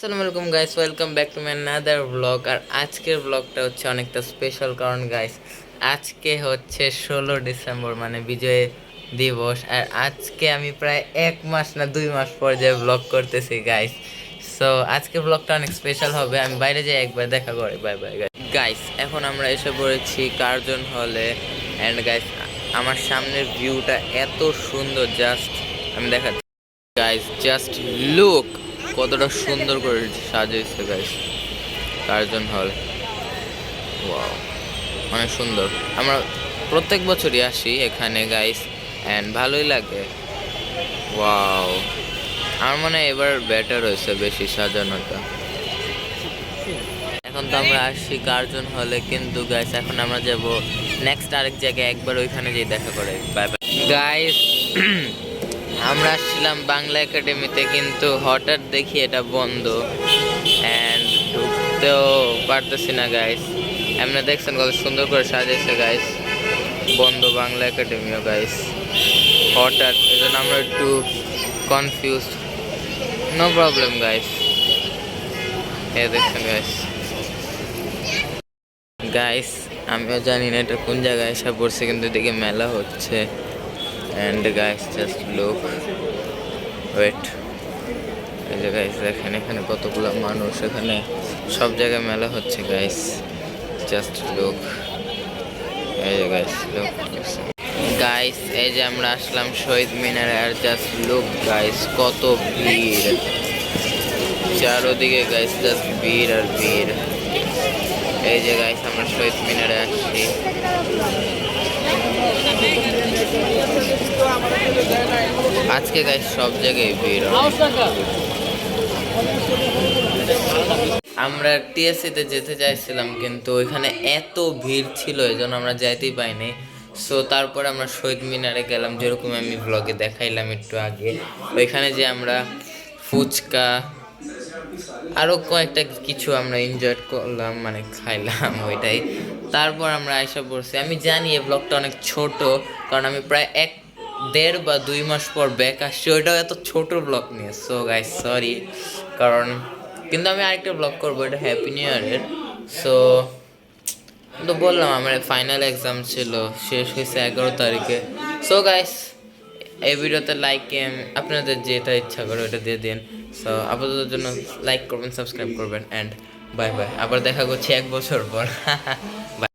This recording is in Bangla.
আসসালামু আলাইকুম guys, welcome back to my another blog. আর আজকের ব্লগটা হচ্ছে অনেকটা স্পেশাল, কারণ গাইস আজকে হচ্ছে 16 ডিসেম্বর, মানে বিজয় দিবস। আর আজকে আমি প্রায় 1 মাস না 2 মাস পর যে ব্লগ করতেছি গাইস। সো আজকের ব্লগটা অনেক স্পেশাল হবে। আমি বাইরে যাই, একবার দেখা করে। Bye bye guys. এখন আমরা এসে পড়েছি কার্জন হলে। অ্যান্ড গাইস, আমার সামনের ভিউটা এত সুন্দর, জাস্ট আমি দেখাচ্ছি গাইস। জাস্ট লুক কতটা সুন্দর করে সাজিয়েছে গাইস কার্জন হল। ওয়াও, অনেক সুন্দর। আমরা প্রত্যেক বছরই আসি এখানে গাইস, অ্যান্ড ভালোই লাগে। ওয়াও, আমার মনে হয় এবার বেটার হয়েছে বেশি সাজানোটা। এখন তো আমরা আসছি কার্জন হলে, কিন্তু গাইস এখন আমরা যাব নেক্সট আরেক জায়গায়, একবার ওইখানে যেয়ে দেখা করে। Bye bye guys. আমরা আসছিলাম বাংলা একাডেমিতে, কিন্তু হঠাৎ দেখি এটা বন্ধ, অ্যান্ড ঢুকতেও পারতেছি না গাইস। এমনি দেখছেন কত সুন্দর করে সাজিয়েছে গাইস। বন্ধ বাংলা একাডেমিও গাইস হঠাৎ, এই জন্য আমরা একটু কনফিউজ। No problem guys. এ দেখছেন গাইস, গাইস আমিও জানি না এটা কোন জায়গায় এসে পড়ছে, কিন্তু এদিকে মেলা হচ্ছে। And guys just look, wait, এই যে গাইস দেখেন এখানে কতগুলো মানুষ, এখানে সব জায়গায় মেলা হচ্ছে গাইস। জাস্ট লুক, এই যে গাইস লুক গাইস, এই যে আমরা আসলাম শহীদ মিনারে। আর জাস্ট লুক গাইস, কত ভিড় চারোদিকে গাইস, জাস্ট ভিড় আর ভিড়। এই যে গাইস আমরা শহীদ মিনারে আসছি। আজকে গাইস সব জায়গায় ভিড়। আমরা টিএসসিতে যেতে চাইছিলাম, কিন্তু ওইখানে এত ভিড় ছিল, এই জন্য আমরা যাইতেই পাইনি। সো তারপর আমরা শহীদ মিনারে গেলাম, যেরকম আমি ব্লগে দেখাইলাম একটু আগে। ওইখানে যে আমরা ফুচকা আরও কয়েকটা কিছু আমরা এনজয় করলাম, মানে খাইলাম ওইটাই। তারপর আমরা আইসা পড়ছি। আমি জানি এই ব্লগটা অনেক ছোট, কারণ আমি প্রায় 1, 1.5 বা 2 মাস পর ব্যাক আসছি, ওইটাও এত ছোট ব্লগ নিয়ে। সো গাইস সরি, কারণ কিন্তু আমি আরেকটা ব্লগ করবো, এটা হ্যাপি নিউ ইয়ারের। সো তো বললাম আমার ফাইনাল এক্সাম ছিল, শেষ হয়েছে 11 তারিখে। সো গাইস, এই ভিডিওতে লাইক আপনাদের যেটা ইচ্ছা করে ওটা দিয়ে দিন। সো আপাতত জন্য লাইক করবেন, সাবস্ক্রাইব করবেন, অ্যান্ড বাই বাই। আবার দেখা করছি 1 বছর পর। বাই।